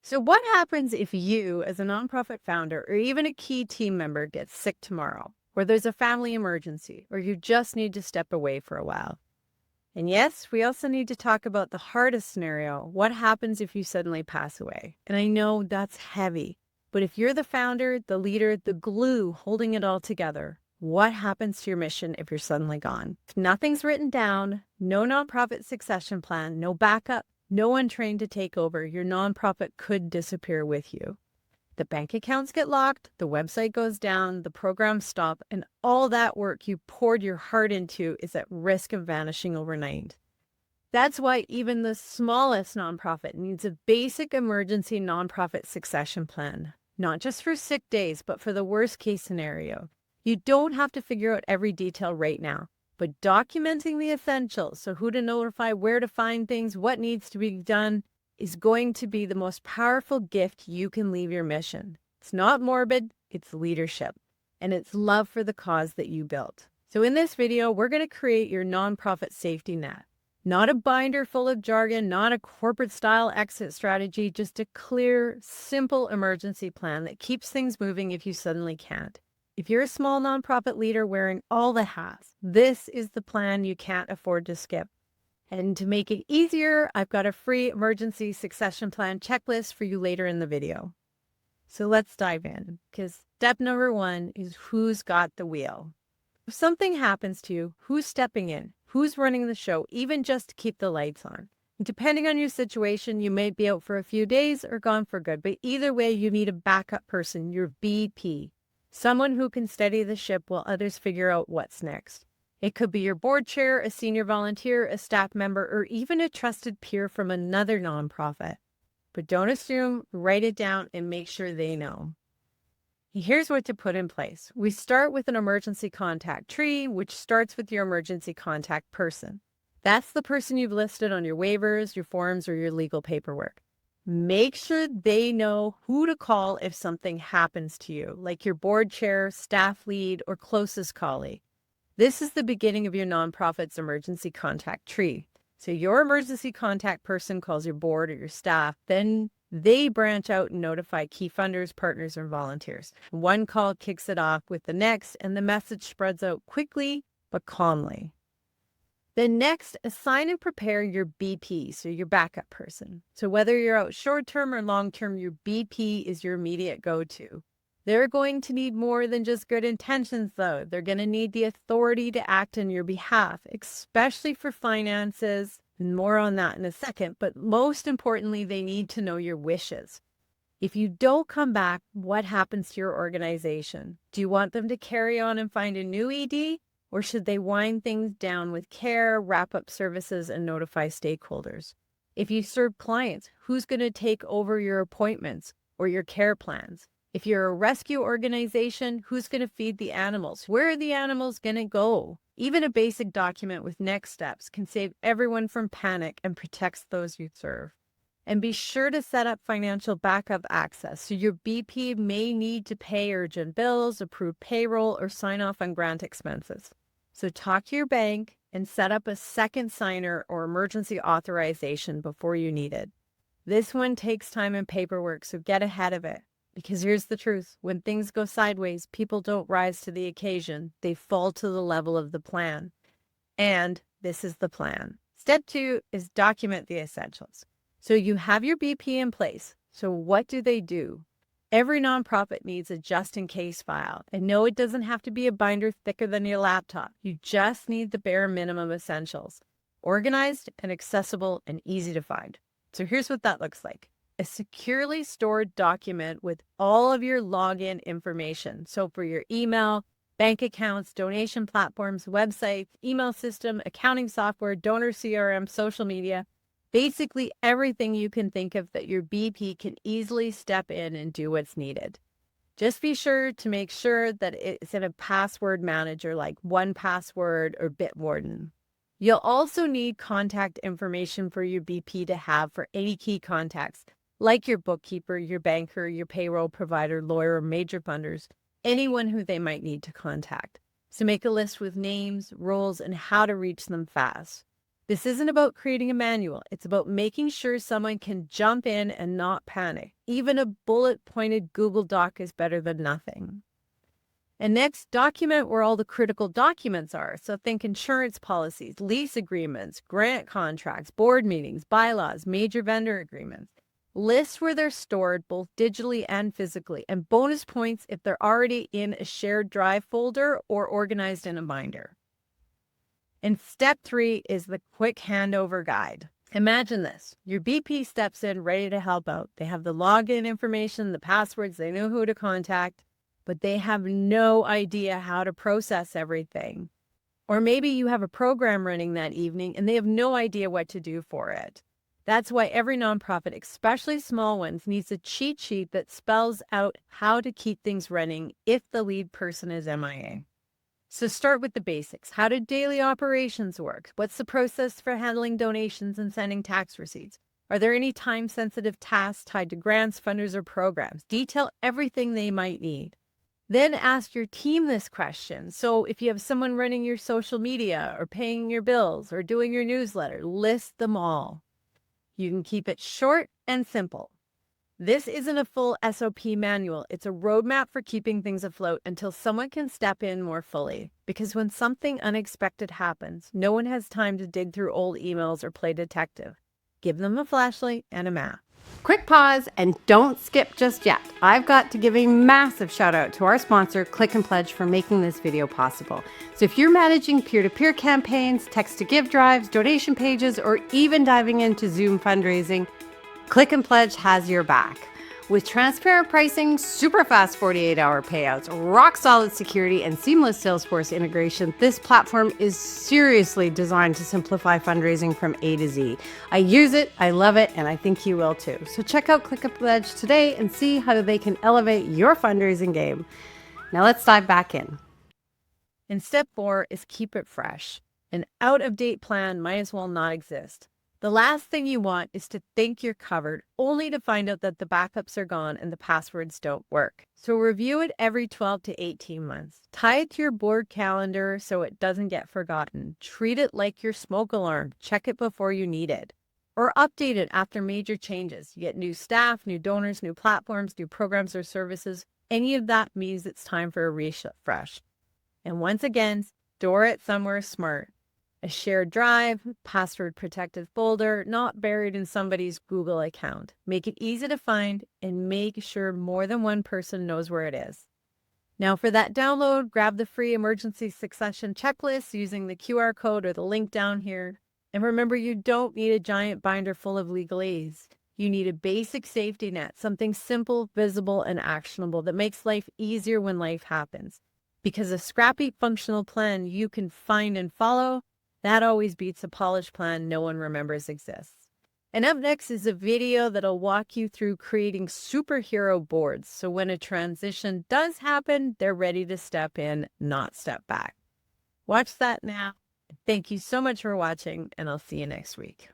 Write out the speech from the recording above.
So, what happens if you, as a nonprofit founder or even a key team member, gets sick tomorrow, or there's a family emergency, or you just need to step away for a while? And yes, we also need to talk about the hardest scenario. What happens if you suddenly pass away? And I know that's heavy, but if you're the founder, the leader, the glue holding it all together, what happens to your mission if you're suddenly gone? If nothing's written down, no nonprofit succession plan, no backup, no one trained to take over, your nonprofit could disappear with you. The bank accounts get locked, the website goes down, the programs stop, and all that work you poured your heart into is at risk of vanishing overnight. That's why even the smallest nonprofit needs a basic emergency nonprofit succession plan, not just for sick days, but for the worst case scenario. You don't have to figure out every detail right now, but documenting the essentials, so who to notify, where to find things, what needs to be done, is going to be the most powerful gift you can leave your mission. It's not morbid, it's leadership, and it's love for the cause that you built. So in this video, we're going to create your nonprofit safety net. Not a binder full of jargon, not a corporate style exit strategy, just a clear, simple emergency plan that keeps things moving if you suddenly can't. If you're a small nonprofit leader wearing all the hats, this is the plan you can't afford to skip. And to make it easier, I've got a free emergency succession plan checklist for you later in the video. So let's dive in, because step number one is who's got the wheel. If something happens to you, who's stepping in? Who's running the show, even just to keep the lights on? And depending on your situation, you may be out for a few days or gone for good, but either way, you need a backup person, your BP, someone who can steady the ship while others figure out what's next. It could be your board chair, a senior volunteer, a staff member, or even a trusted peer from another nonprofit. But don't assume, write it down and make sure they know. Here's what to put in place. We start with an emergency contact tree, which starts with your emergency contact person. That's the person you've listed on your waivers, your forms, or your legal paperwork. Make sure they know who to call if something happens to you, like your board chair, staff lead, or closest colleague. This is the beginning of your nonprofit's emergency contact tree. So your emergency contact person calls your board or your staff, then they branch out and notify key funders, partners, and volunteers. One call kicks it off with the next, and the message spreads out quickly but calmly. Then next, assign and prepare your BP, so your backup person. So whether you're out short-term or long-term, your BP is your immediate go-to. They're going to need more than just good intentions, though. They're going to need the authority to act on your behalf, especially for finances, and more on that in a second. But most importantly, they need to know your wishes. If you don't come back, what happens to your organization? Do you want them to carry on and find a new ED? Or should they wind things down with care, wrap up services, and notify stakeholders? If you serve clients, who's going to take over your appointments or your care plans? If you're a rescue organization, who's going to feed the animals? Where are the animals going to go? Even a basic document with next steps can save everyone from panic and protects those you serve. And be sure to set up financial backup access. So your BP may need to pay urgent bills, approve payroll, or sign off on grant expenses. So talk to your bank and set up a second signer or emergency authorization before you need it. This one takes time and paperwork, so get ahead of it. Because here's the truth, when things go sideways, people don't rise to the occasion. They fall to the level of the plan. And this is the plan. Step 2 is document the essentials. So you have your BP in place. So what do they do? Every nonprofit needs a just-in-case file. And no, it doesn't have to be a binder thicker than your laptop. You just need the bare minimum essentials. Organized and accessible and easy to find. So here's what that looks like. A securely stored document with all of your login information. So for your email, bank accounts, donation platforms, websites, email system, accounting software, donor CRM, social media, basically everything you can think of that your BP can easily step in and do what's needed. Just be sure to make sure that it's in a password manager like 1Password or Bitwarden. You'll also need contact information for your BP to have for any key contacts, like your bookkeeper, your banker, your payroll provider, lawyer, or major funders, anyone who they might need to contact. So make a list with names, roles, and how to reach them fast. This isn't about creating a manual. It's about making sure someone can jump in and not panic. Even a bullet-pointed Google Doc is better than nothing. And next, document where all the critical documents are. So think insurance policies, lease agreements, grant contracts, board meetings, bylaws, major vendor agreements. List where they're stored both digitally and physically, and bonus points if they're already in a shared drive folder or organized in a binder. And step 3 is the quick handover guide. Imagine this. Your BP steps in ready to help out. They have the login information, the passwords, they know who to contact, but they have no idea how to process everything. Or maybe you have a program running that evening and they have no idea what to do for it. That's why every nonprofit, especially small ones, needs a cheat sheet that spells out how to keep things running if the lead person is MIA. So start with the basics. How do daily operations work? What's the process for handling donations and sending tax receipts? Are there any time-sensitive tasks tied to grants, funders, or programs? Detail everything they might need. Then ask your team this question. So if you have someone running your social media or paying your bills or doing your newsletter, list them all. You can keep it short and simple. This isn't a full SOP manual. It's a roadmap for keeping things afloat until someone can step in more fully. Because when something unexpected happens, no one has time to dig through old emails or play detective. Give them a flashlight and a map. Quick pause and don't skip just yet. I've got to give a massive shout out to our sponsor, Click and Pledge, for making this video possible. So if you're managing peer-to-peer campaigns, text-to-give drives, donation pages, or even diving into Zoom fundraising, Click and Pledge has your back. With transparent pricing, super fast 48-hour payouts, rock-solid security, and seamless Salesforce integration, this platform is seriously designed to simplify fundraising from A to Z. I use it, I love it, and I think you will too. So check out Click and Pledge today and see how they can elevate your fundraising game. Now let's dive back in. And step 4 is keep it fresh. An out-of-date plan might as well not exist. The last thing you want is to think you're covered, only to find out that the backups are gone and the passwords don't work. So review it every 12 to 18 months. Tie it to your board calendar so it doesn't get forgotten. Treat it like your smoke alarm. Check it before you need it. Or update it after major changes. You get new staff, new donors, new platforms, new programs or services. Any of that means it's time for a refresh. And once again, store it somewhere smart. A shared drive, password protected folder, not buried in somebody's Google account. Make it easy to find and make sure more than one person knows where it is. Now for that download, grab the free emergency succession checklist using the QR code or the link down here. And remember, you don't need a giant binder full of legalese. You need a basic safety net, something simple, visible, and actionable that makes life easier when life happens. Because a scrappy functional plan you can find and follow, that always beats a polished plan no one remembers exists. And up next is a video that'll walk you through creating superhero boards. So when a transition does happen, they're ready to step in, not step back. Watch that now. Thank you so much for watching, and I'll see you next week.